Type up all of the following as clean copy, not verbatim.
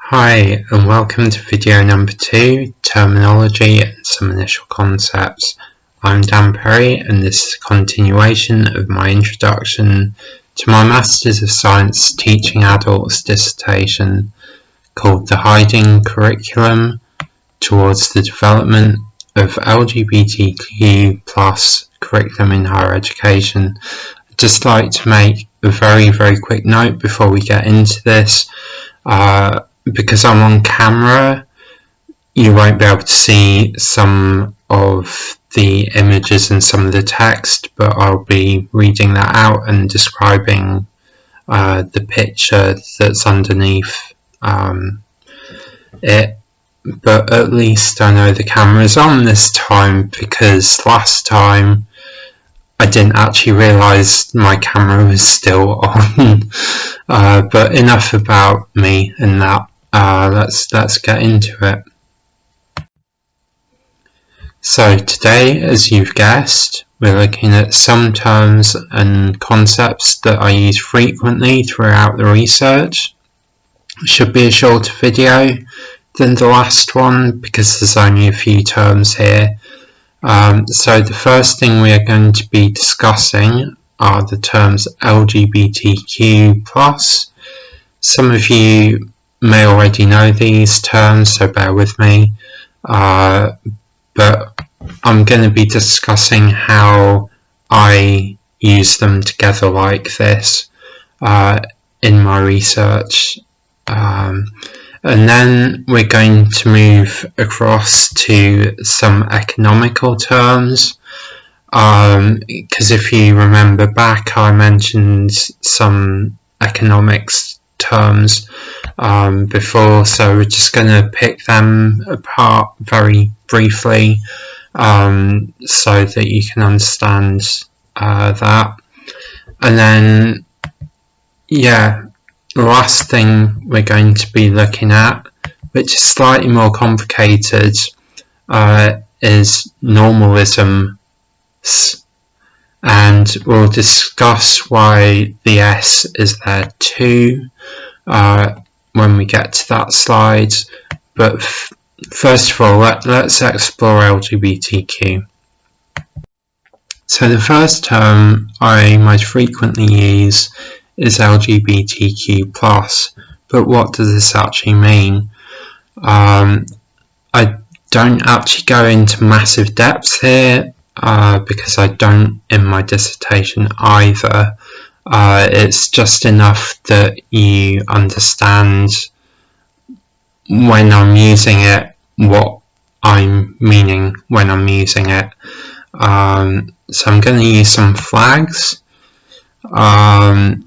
Hi and welcome to video number 2, Terminology and Some Initial Concepts. I'm Dan Perry and this is a continuation of my introduction to my Masters of Science Teaching Adults dissertation called The Hiding Curriculum Towards the Development of LGBTQ plus Curriculum in Higher Education. I'd just like to make a very quick note before we get into this. Because I'm on camera, you won't be able to see some of the images and some of the text, but I'll be reading that out and describing the picture that's underneath it. But at least I know the camera's on this time, because last time I didn't actually realise my camera was still on. But enough about me and that. Let's get into it. So today, as you've guessed, we're looking at some terms and concepts that I use frequently throughout the research. It should be a shorter video than the last one because there's only a few terms here. So the first thing we are going to be discussing are the terms LGBTQ+. Some of you may already know these terms, so bear with me, but I'm going to be discussing how I use them together like this in my research, and then we're going to move across to some economical terms, because if you remember back, I mentioned some economics terms before, so we're just going to pick them apart very briefly so that you can understand that. And then the last thing we're going to be looking at, which is slightly more complicated, is normalisms, and we'll discuss why the S is there too when we get to that slide. But first of all, let's explore LGBTQ. So the first term I most frequently use is LGBTQ+, but what does this actually mean? I don't actually go into massive depths here because I don't in my dissertation either. It's just enough that you understand when I'm using it what I'm meaning when I'm using it. So I'm going to use some flags to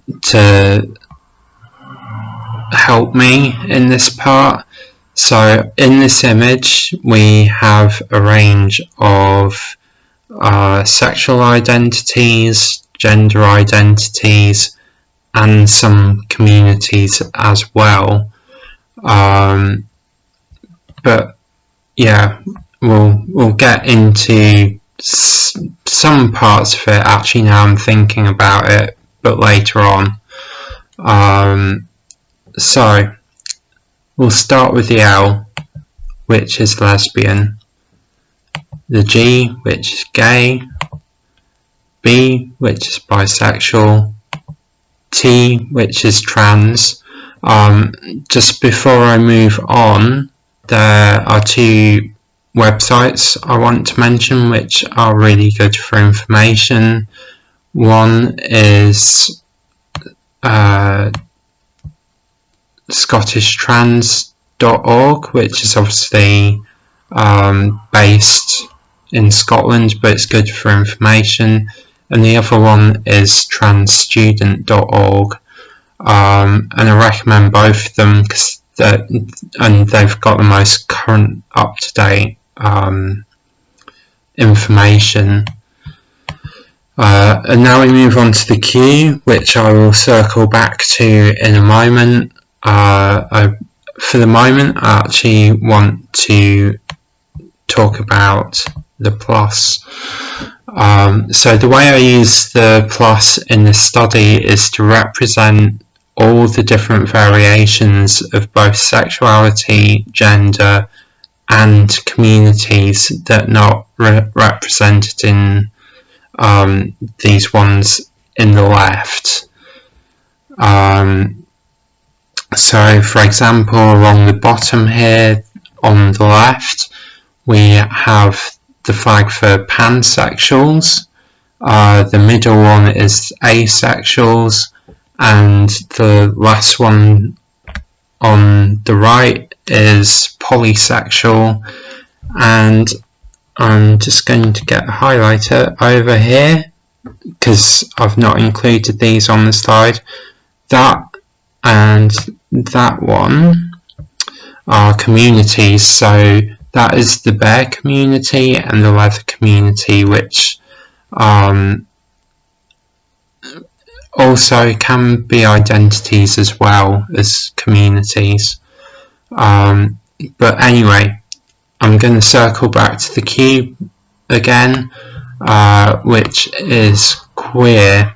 help me in this part. So in this image we have a range of sexual identities, gender identities, and some communities as well. But yeah, we'll get into some parts of it actually now I'm thinking about it, but later on. So we'll start with the L, which is lesbian, the G, which is gay, B, which is bisexual, T, which is trans. Just before I move on, there are two websites I want to mention which are really good for information. One is scottishtrans.org, which is obviously based in Scotland, but it's good for information. And the other one is transstudent.org, and I recommend both of them because they've got the most current, up-to-date information. And now we move on to the Q, which I will circle back to in a moment. For the moment, I actually want to talk about the plus. So the way I use the plus in this study is to represent all the different variations of both sexuality, gender, and communities that are not represented in these ones in the left. So, for example, along the bottom here on the left, we have the flag for pansexuals. The middle one is asexuals, and the last one on the right is polysexual. And I'm just going to get a highlighter over here because I've not included these on the slide. That and that one are communities, so that is the bear community and the leather community, which also can be identities as well as communities. But anyway, I'm going to circle back to the cube again, which is queer.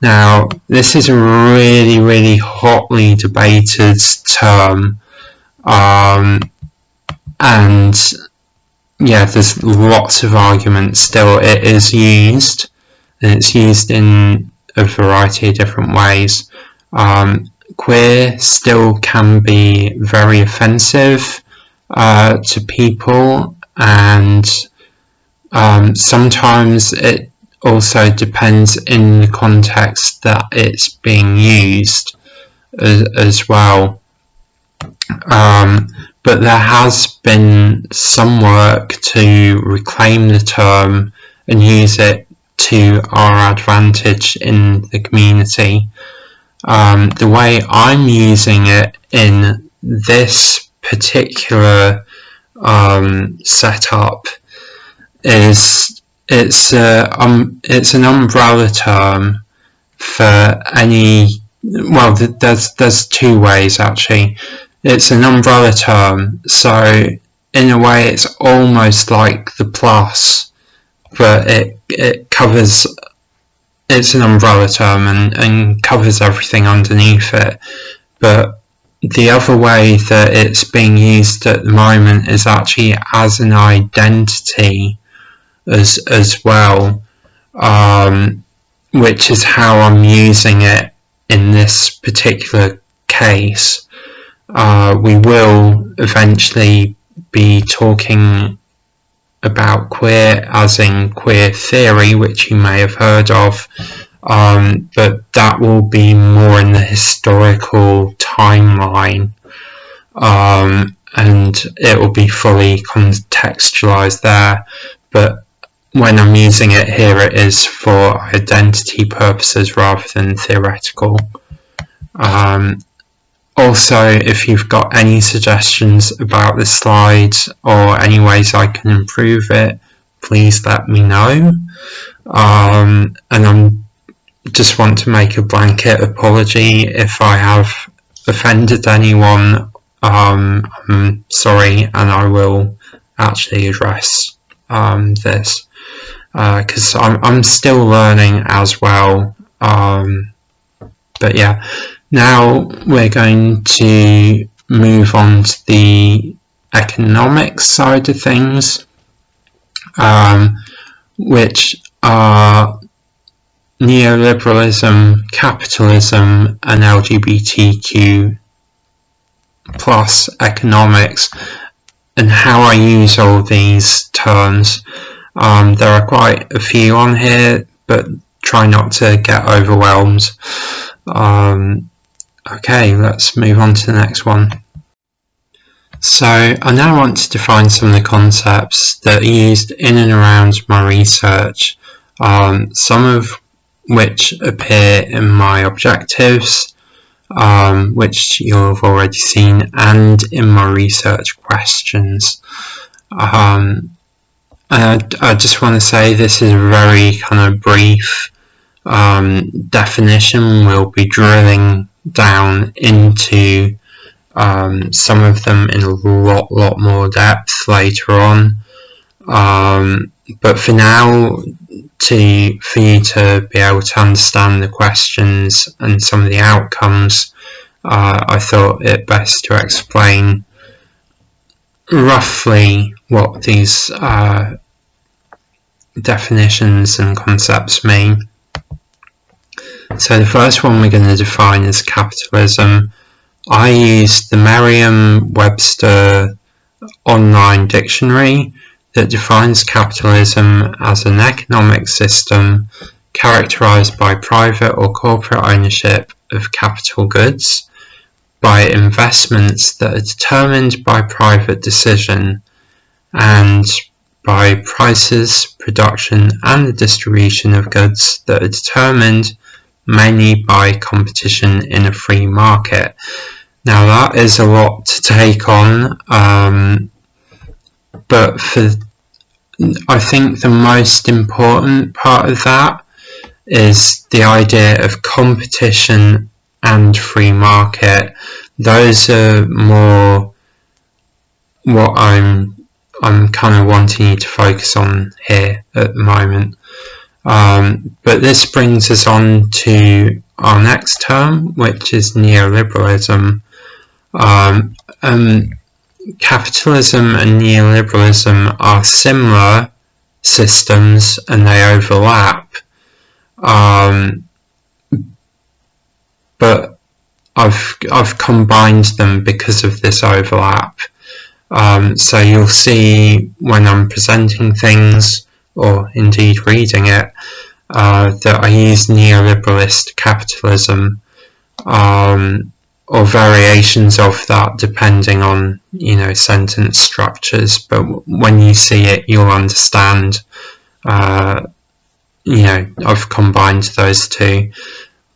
Now, this is a really, really hotly debated term, and yeah, there's lots of arguments still. It is used, and it's used in a variety of different ways. Queer still can be very offensive to people, and sometimes it also depends in the context that it's being used as well. But there has been some work to reclaim the term and use it to our advantage in the community. The way I'm using it in this particular setup is it's an umbrella term for any. Well, there's two ways actually. It's an umbrella term, so in a way it's almost like the plus, but it covers. It's an umbrella term and covers everything underneath it. But the other way that it's being used at the moment is actually as an identity as well, which is how I'm using it in this particular case. We will eventually be talking about queer as in queer theory, which you may have heard of, but that will be more in the historical timeline, and it will be fully contextualized there. But when I'm using it here, it is for identity purposes rather than theoretical. Also, if you've got any suggestions about the slides or any ways I can improve it, please let me know. And I just want to make a blanket apology if I have offended anyone. I'm sorry, and I will actually address this because I'm still learning as well. But yeah. Now we're going to move on to the economic side of things, which are neoliberalism, capitalism, and LGBTQ plus economics, and how I use all these terms. There are quite a few on here, but try not to get overwhelmed. Okay, let's move on to the next one. So I now want to define some of the concepts that are used in and around my research, some of which appear in my objectives, which you'll have already seen, and in my research questions. I just want to say this is a very kind of brief definition. We'll be drilling down into some of them in a lot more depth later on, but for now, for you to be able to understand the questions and some of the outcomes, I thought it best to explain roughly what these definitions and concepts mean. So the first one we're going to define is capitalism. I used the Merriam-Webster online dictionary that defines capitalism as an economic system characterized by private or corporate ownership of capital goods, by investments that are determined by private decision, and by prices, production, and the distribution of goods that are determined mainly by competition in a free market. Now that is a lot to take on, but I think the most important part of that is the idea of competition and free market. Those are more what I'm kind of wanting you to focus on here at the moment. But this brings us on to our next term, which is neoliberalism. Capitalism and neoliberalism are similar systems and they overlap, but I've combined them because of this overlap. So you'll see when I'm presenting things, or indeed reading it, that I use neoliberalist capitalism, or variations of that depending on, sentence structures, but when you see it you'll understand, I've combined those two.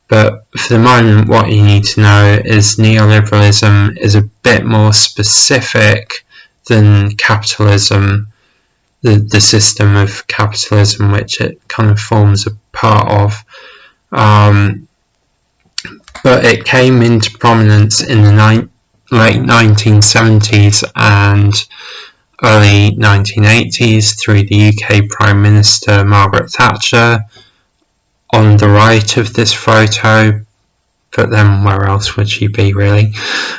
But for the moment what you need to know is neoliberalism is a bit more specific than capitalism, the system of capitalism which it kind of forms a part of. But it came into prominence in the late 1970s and early 1980s through the UK Prime Minister Margaret Thatcher, on the right of this photo, but then where else would she be really?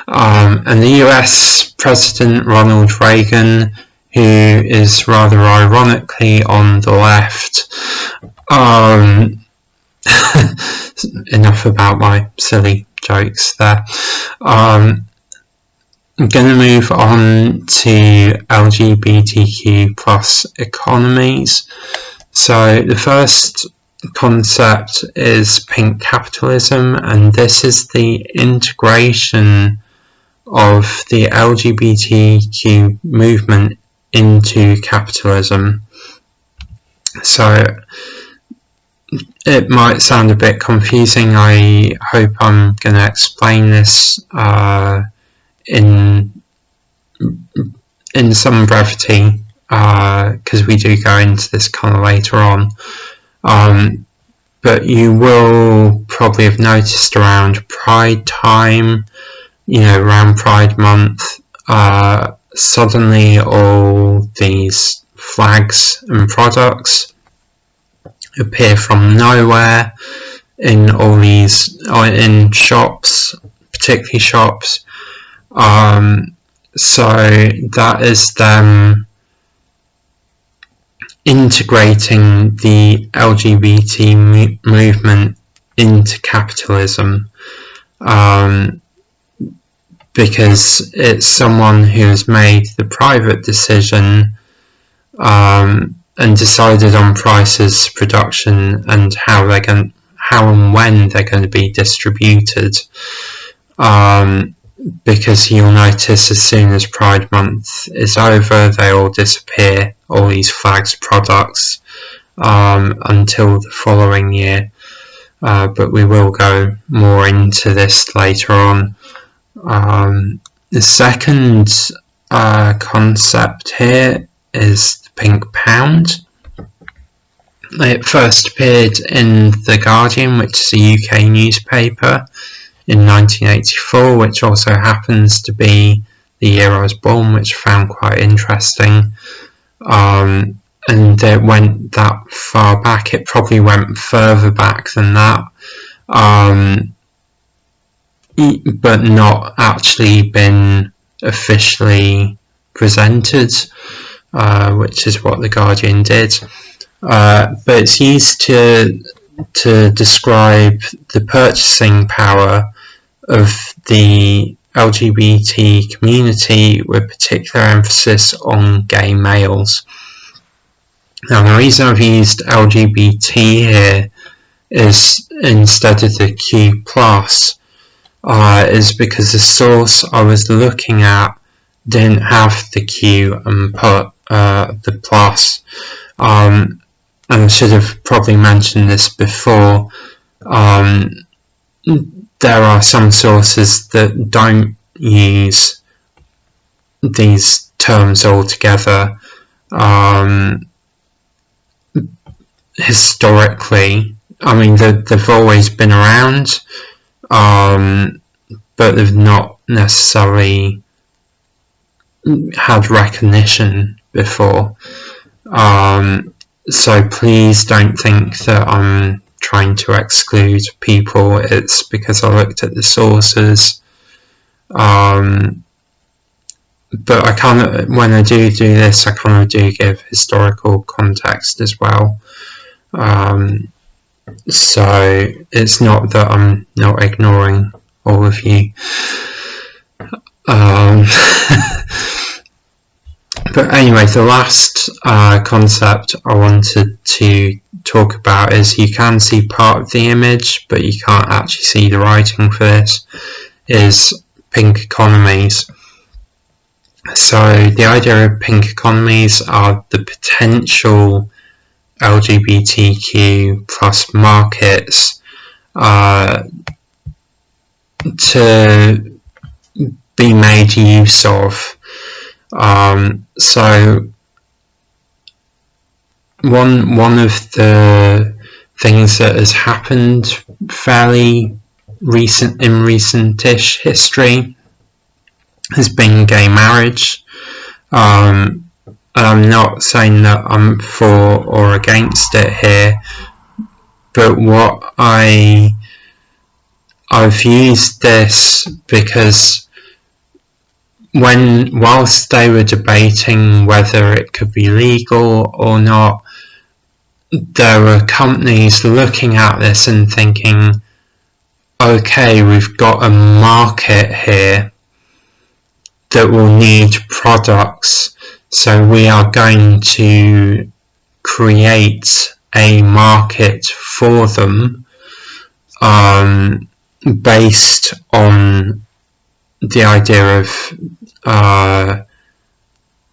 And the US President Ronald Reagan, who is rather ironically on the left. Enough about my silly jokes there. I'm going to move on to LGBTQ plus economies. So the first concept is pink capitalism, and this is the integration of the LGBTQ movement into capitalism. So it might sound a bit confusing. I hope I'm going to explain this in some brevity, because we do go into this kind of later on. But you will probably have noticed around Pride time, around Pride month, suddenly all these flags and products appear from nowhere in all these, in shops, particularly shops. So that is them integrating the LGBT movement into capitalism, because it's someone who has made the private decision and decided on prices, production, and how and when they're going to be distributed. Because you'll notice as soon as Pride Month is over, they all disappear, all these flags products, until the following year. But we will go more into this later on. The second concept here is the pink pound. It first appeared in The Guardian, which is a UK newspaper, in 1984, which also happens to be the year I was born, which I found quite interesting. and it went that far back. It probably went further back than that, but not actually been officially presented, which is what The Guardian did. But it's used to describe the purchasing power of the LGBT community, with particular emphasis on gay males. Now, the reason I've used LGBT here is instead of the Q+, is because the source I was looking at didn't have the Q and put the plus. And I should have probably mentioned this before. There are some sources that don't use these terms altogether. Historically, I mean, they've always been around, but they've not necessarily had recognition before. So please don't think that I'm trying to exclude people. It's because I looked at the sources. But I kind of, when I do this, I kind of do give historical context as well. So it's not that I'm not ignoring all of you. But anyway, the last concept I wanted to talk about is you can see part of the image, but you can't actually see the writing for this, is pink economies. So the idea of pink economies are the potential LGBTQ plus markets to be made use of. So one of the things that has happened fairly recentish history has been gay marriage. I'm not saying that I'm for or against it here, but what I've used this because whilst they were debating whether it could be legal or not, there were companies looking at this and thinking, okay, we've got a market here that will need products, so we are going to create a market for them based on the idea of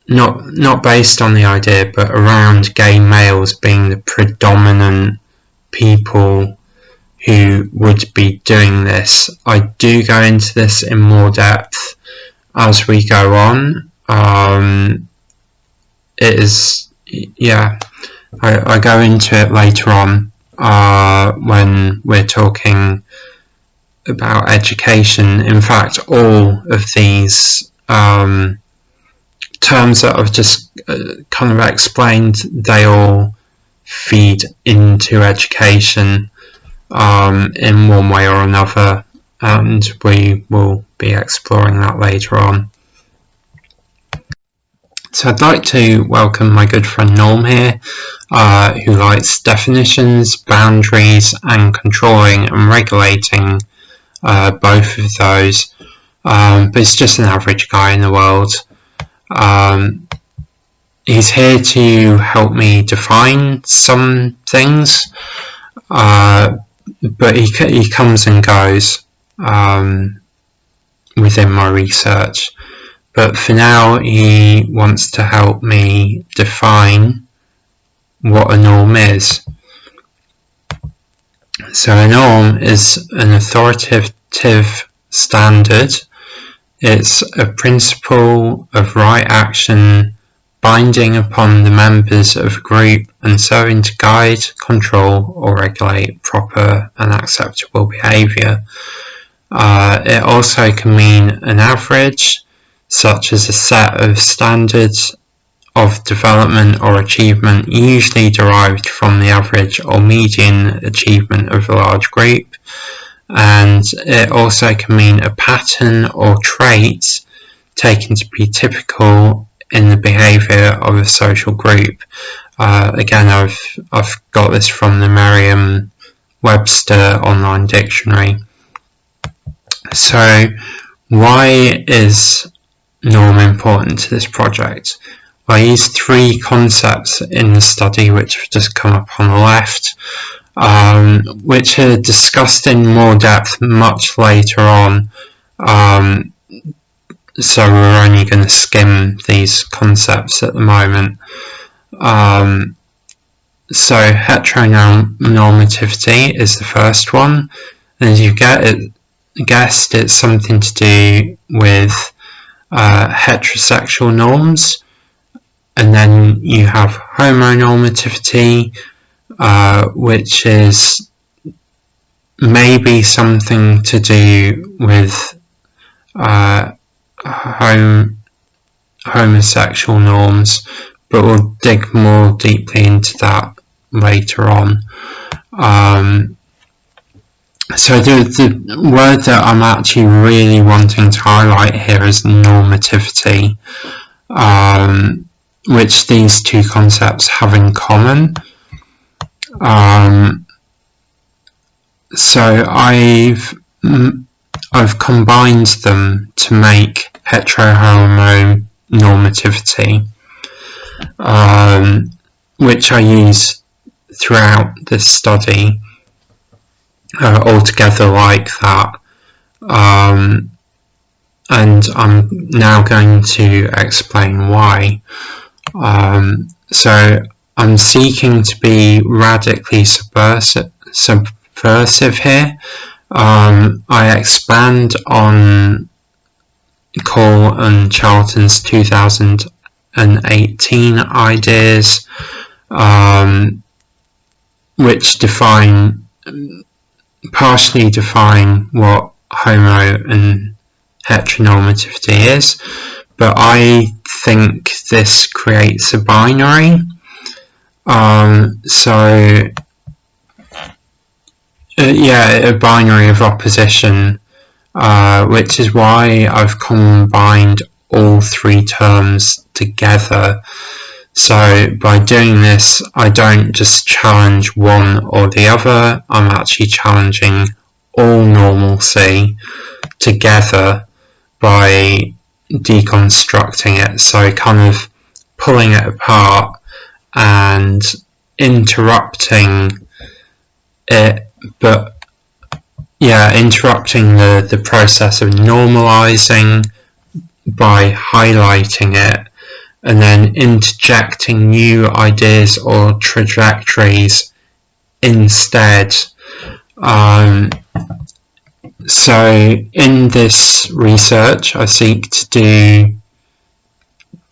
not based on the idea, but around gay males being the predominant people who would be doing this. I do go into this in more depth as we go on. It is, yeah, I go into it later on when we're talking about education. In fact, all of these terms that I've just kind of explained, they all feed into education in one way or another, and we will be exploring that later on. So I'd like to welcome my good friend Norm here, who likes definitions, boundaries, and controlling and regulating both of those, but he's just an average guy in the world. He's here to help me define some things, but he comes and goes within my research. But for now, he wants to help me define what a norm is. So a norm is an authoritative standard. It's a principle of right action binding upon the members of a group and serving to guide, control, or regulate proper and acceptable behaviour. It also can mean an average, such as a set of standards of development or achievement usually derived from the average or median achievement of a large group, and it also can mean a pattern or trait taken to be typical in the behaviour of a social group. Again, I've got this from the Merriam-Webster online dictionary. So, why is norm important to this project? I used 3 concepts in the study which have just come up on the left, which are discussed in more depth much later on, so we're only going to skim these concepts at the moment. So heteronormativity is the first one, and as you guessed, it's something to do with heterosexual norms. And then you have homonormativity, which is maybe something to do with homosexual norms, but we'll dig more deeply into that later on. So the word that I'm actually really wanting to highlight here is normativity, which these 2 concepts have in common. So I've combined them to make heteronormativity, which I use throughout this study, altogether like that. And I'm now going to explain why. So I'm seeking to be radically subversive here. I expand on Cole and Charlton's 2018 ideas, which partially define what homo and heteronormativity is, but I think this creates a binary. A binary of opposition, which is why I've combined all 3 terms together. So by doing this, I don't just challenge one or the other, I'm actually challenging all normalcy together by deconstructing it, so kind of pulling it apart and interrupting it, interrupting the process of normalizing by highlighting it, and then interjecting new ideas or trajectories instead. So in this research, I seek to do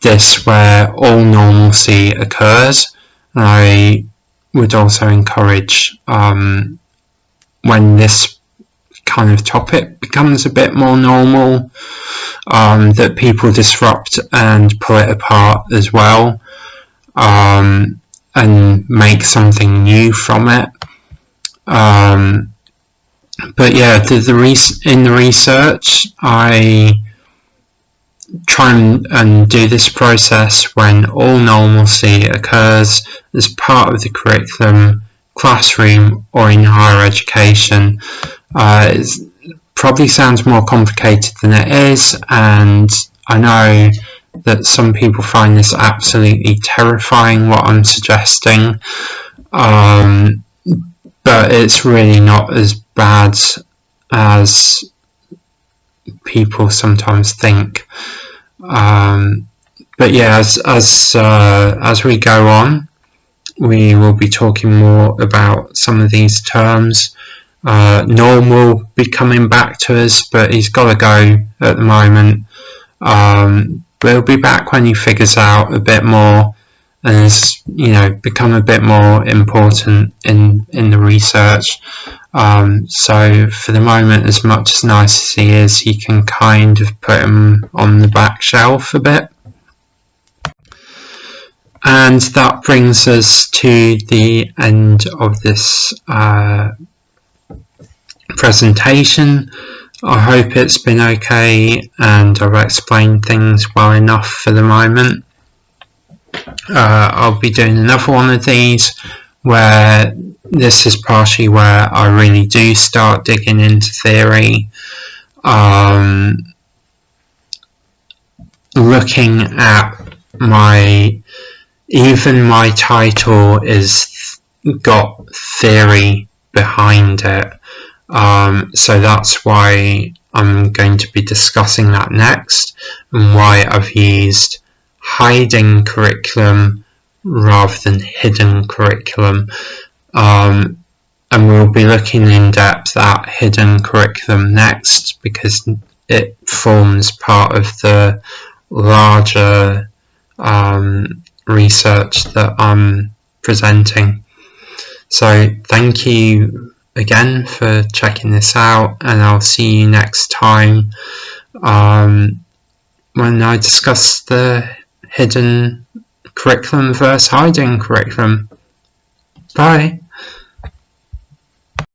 this where all normalcy occurs. I would also encourage, when this kind of topic becomes a bit more normal, that people disrupt and pull it apart as well, and make something new from it. But yeah, in the research, I try and do this process when all normalcy occurs as part of the curriculum, classroom, or in higher education. It probably sounds more complicated than it is, and I know that some people find this absolutely terrifying, what I'm suggesting, but it's really not as bad as people sometimes think. But yeah, as we go on, we will be talking more about some of these terms. Norm will be coming back to us, but he's got to go at the moment. But he'll be back when he figures out a bit more and has, become a bit more important in the research. So for the moment, as much as nice as he is, you can kind of put him on the back shelf a bit. And that brings us to the end of this presentation. I hope it's been okay and I've explained things well enough for the moment. I'll be doing another one of these where this is partially where I really do start digging into theory, looking at even my title is got theory behind it, so that's why I'm going to be discussing that next, and why I've used hiding curriculum rather than hidden curriculum, and we'll be looking in depth at hidden curriculum next because it forms part of the larger research that I'm presenting. So thank you again for checking this out, and I'll see you next time when I discuss the hidden curriculum versus hiding curriculum. Bye.